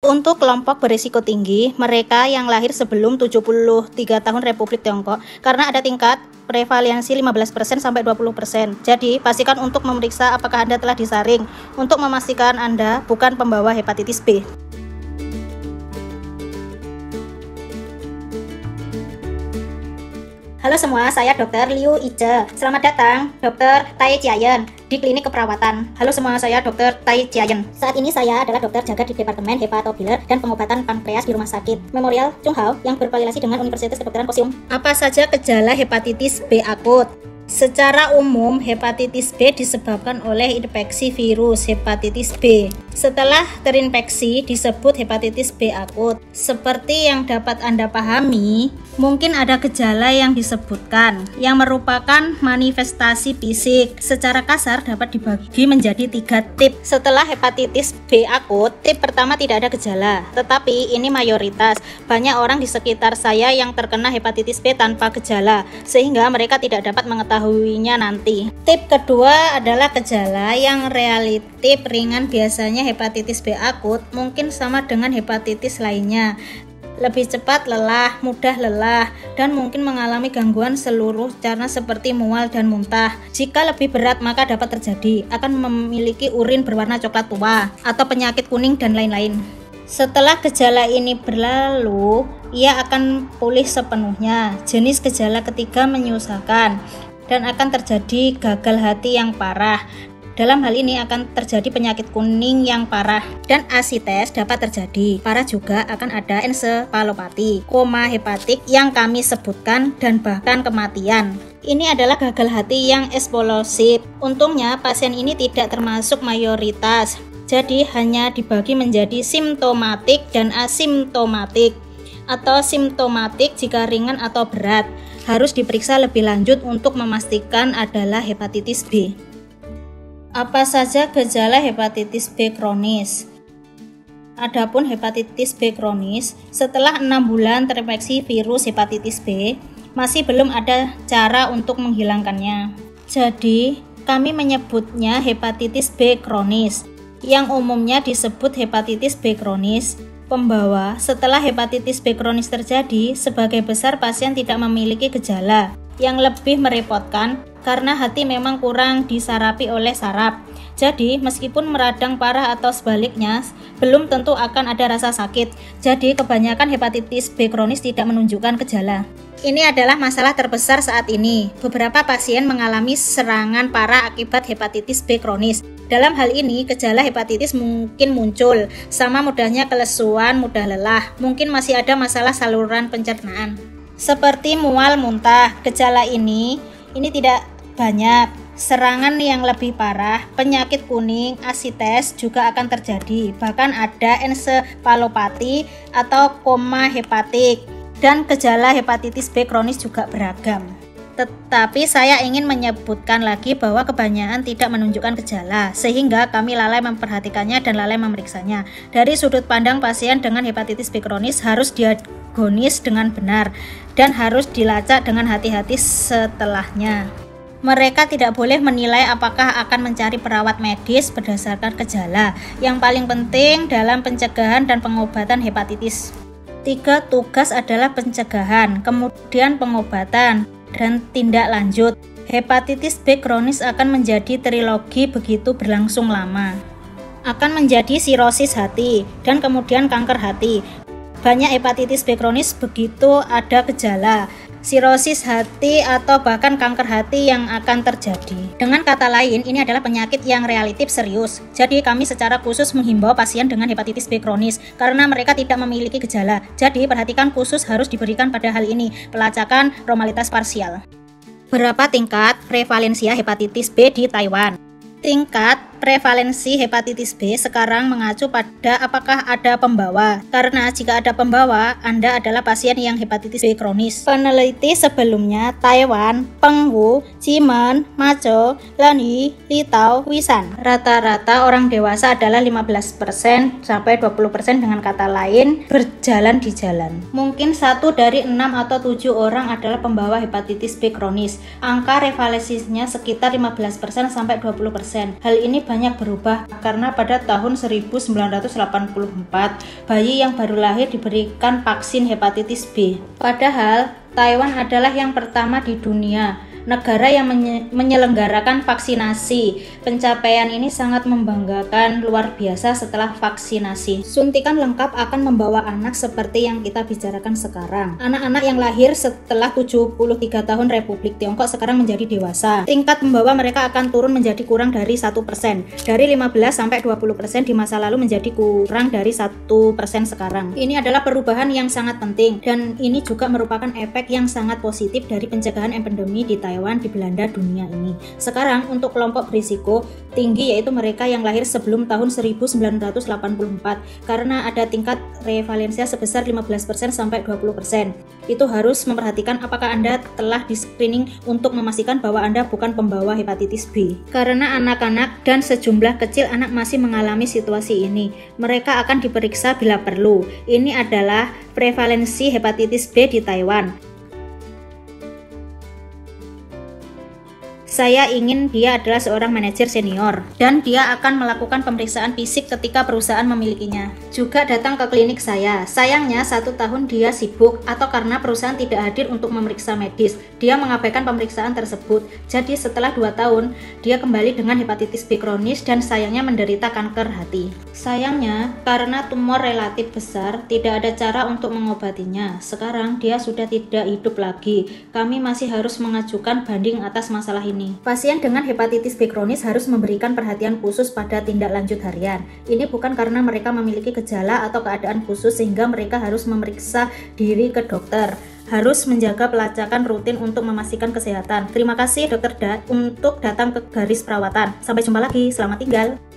Untuk kelompok berisiko tinggi, mereka yang lahir sebelum 73 tahun Republik Tiongkok, karena ada tingkat prevalensi 15% sampai 20%. Jadi, pastikan untuk memeriksa apakah Anda telah disaring untuk memastikan Anda bukan pembawa hepatitis B. Halo semua, saya Dr. Liu Ice. Selamat datang, Dr. Tai Jiayan di klinik keperawatan. Halo semua, saya Dr. Tai Jiayan. Saat ini saya adalah dokter jaga di Departemen Hepatobiliar dan Pengobatan Pankreas di Rumah Sakit Memorial Chung Hao yang berafiliasi dengan Universitas Kedokteran Kosium. Apa saja gejala hepatitis B akut? Secara umum, hepatitis B disebabkan oleh infeksi virus hepatitis B. Setelah terinfeksi, disebut hepatitis B akut. Seperti yang dapat Anda pahami, mungkin ada gejala yang disebutkan, yang merupakan manifestasi fisik. Secara kasar dapat dibagi menjadi 3 tip. Setelah hepatitis B akut, tip pertama tidak ada gejala, tetapi ini mayoritas. Banyak orang di sekitar saya yang terkena hepatitis B tanpa gejala, sehingga mereka tidak dapat mengetahuinya nanti. Tip kedua adalah gejala yang relatif ringan, biasanya hepatitis B akut mungkin sama dengan hepatitis lainnya. Lebih cepat lelah, mudah lelah, dan mungkin mengalami gangguan seluruh cerna seperti mual dan muntah. Jika lebih berat maka dapat terjadi akan memiliki urin berwarna coklat tua atau penyakit kuning dan lain-lain. Setelah gejala ini berlalu, ia akan pulih sepenuhnya. Jenis gejala ketiga menyusahkan dan akan terjadi gagal hati yang parah. Dalam hal ini akan terjadi penyakit kuning yang parah dan asites dapat terjadi. Parah juga akan ada ensefalopati, koma hepatik yang kami sebutkan, dan bahkan kematian. Ini adalah gagal hati yang eksplosif. Untungnya pasien ini tidak termasuk mayoritas. Jadi hanya dibagi menjadi simptomatik dan asimptomatik. Atau simptomatik jika ringan atau berat, harus diperiksa lebih lanjut untuk memastikan adalah hepatitis B. Apa saja gejala hepatitis B kronis? Adapun hepatitis B kronis, setelah 6 bulan terinfeksi virus hepatitis B, masih belum ada cara untuk menghilangkannya. Jadi, kami menyebutnya hepatitis B kronis, yang umumnya disebut hepatitis B kronis. Pembawa setelah hepatitis B kronis terjadi, sebagai besar pasien tidak memiliki gejala. Yang lebih merepotkan, karena hati memang kurang disarapi oleh saraf. Jadi, meskipun meradang parah atau sebaliknya, belum tentu akan ada rasa sakit. Jadi, kebanyakan hepatitis B kronis tidak menunjukkan gejala. Ini adalah masalah terbesar saat ini. Beberapa pasien mengalami serangan parah akibat hepatitis B kronis. Dalam hal ini, gejala hepatitis mungkin muncul, sama mudahnya kelesuan, mudah lelah, mungkin masih ada masalah saluran pencernaan. Seperti mual muntah, gejala ini tidak banyak. Serangan yang lebih parah, penyakit kuning, asites juga akan terjadi. Bahkan ada ensefalopati atau koma hepatik. Dan gejala hepatitis B kronis juga beragam. Tetapi saya ingin menyebutkan lagi bahwa kebanyakan tidak menunjukkan gejala, sehingga kami lalai memperhatikannya dan lalai memeriksanya. Dari sudut pandang pasien dengan hepatitis B kronis harus diagnosis dengan benar dan harus dilacak dengan hati-hati setelahnya. Mereka tidak boleh menilai apakah akan mencari perawat medis berdasarkan gejala. Yang paling penting dalam pencegahan dan pengobatan hepatitis. 3 tugas adalah pencegahan, kemudian pengobatan, dan tindak lanjut. Hepatitis B kronis akan menjadi trilogi begitu berlangsung lama. Akan menjadi sirosis hati dan kemudian kanker hati. Banyak hepatitis B kronis begitu ada gejala sirosis hati atau bahkan kanker hati yang akan terjadi. Dengan kata lain, ini adalah penyakit yang relatif serius. Jadi kami secara khusus menghimbau pasien dengan hepatitis B kronis karena mereka tidak memiliki gejala. Jadi perhatikan khusus harus diberikan pada hal ini, pelacakan normalitas parsial. Berapa tingkat prevalensia hepatitis B di Taiwan? Tingkat prevalensi hepatitis B sekarang mengacu pada apakah ada pembawa. Karena jika ada pembawa, Anda adalah pasien yang hepatitis B kronis. Peneliti sebelumnya Taiwan, Pengwu, Jimen, Macho, Lanyi, Litau, Wisan. Rata-rata orang dewasa adalah 15% sampai 20%, dengan kata lain berjalan di jalan. Mungkin 1 dari 6 atau 7 orang adalah pembawa hepatitis B kronis. Angka prevalensinya sekitar 15% sampai 20%. Hal ini banyak berubah karena pada tahun 1984 bayi yang baru lahir diberikan vaksin hepatitis B. Padahal Taiwan adalah yang pertama di dunia negara yang menyelenggarakan vaksinasi. Pencapaian ini sangat membanggakan, luar biasa setelah vaksinasi. Suntikan lengkap akan membawa anak seperti yang kita bicarakan sekarang. Anak-anak yang lahir setelah 73 tahun Republik Tiongkok sekarang menjadi dewasa. Tingkat membawa mereka akan turun menjadi kurang dari 1%. Dari 15 sampai 20% di masa lalu menjadi kurang dari 1% sekarang. Ini adalah perubahan yang sangat penting dan ini juga merupakan efek yang sangat positif dari pencegahan epidemi di Taiwan di Belanda dunia ini. Sekarang untuk kelompok berisiko tinggi yaitu mereka yang lahir sebelum tahun 1984 karena ada tingkat revalensia sebesar 15% sampai 20%. Itu harus memperhatikan apakah Anda telah di screening untuk memastikan bahwa Anda bukan pembawa hepatitis B. Karena anak-anak dan sejumlah kecil anak masih mengalami situasi ini, mereka akan diperiksa bila perlu. Ini adalah prevalensi hepatitis B di Taiwan. Saya ingin dia adalah seorang manajer senior dan dia akan melakukan pemeriksaan fisik ketika perusahaan memilikinya. Juga datang ke klinik saya. Sayangnya 1 tahun dia sibuk atau karena perusahaan tidak hadir untuk memeriksa medis, dia mengabaikan pemeriksaan tersebut. Jadi setelah 2 tahun dia kembali dengan hepatitis B kronis dan sayangnya menderita kanker hati. Sayangnya karena tumor relatif besar tidak ada cara untuk mengobatinya. Sekarang dia sudah tidak hidup lagi. Kami masih harus mengajukan banding atas masalah ini. Pasien dengan hepatitis B kronis harus memberikan perhatian khusus pada tindak lanjut harian. Ini bukan karena mereka memiliki gejala atau keadaan khusus sehingga mereka harus memeriksa diri ke dokter. Harus menjaga pelacakan rutin untuk memastikan kesehatan. Terima kasih Dr. Da untuk datang ke garis perawatan. Sampai jumpa lagi, selamat tinggal.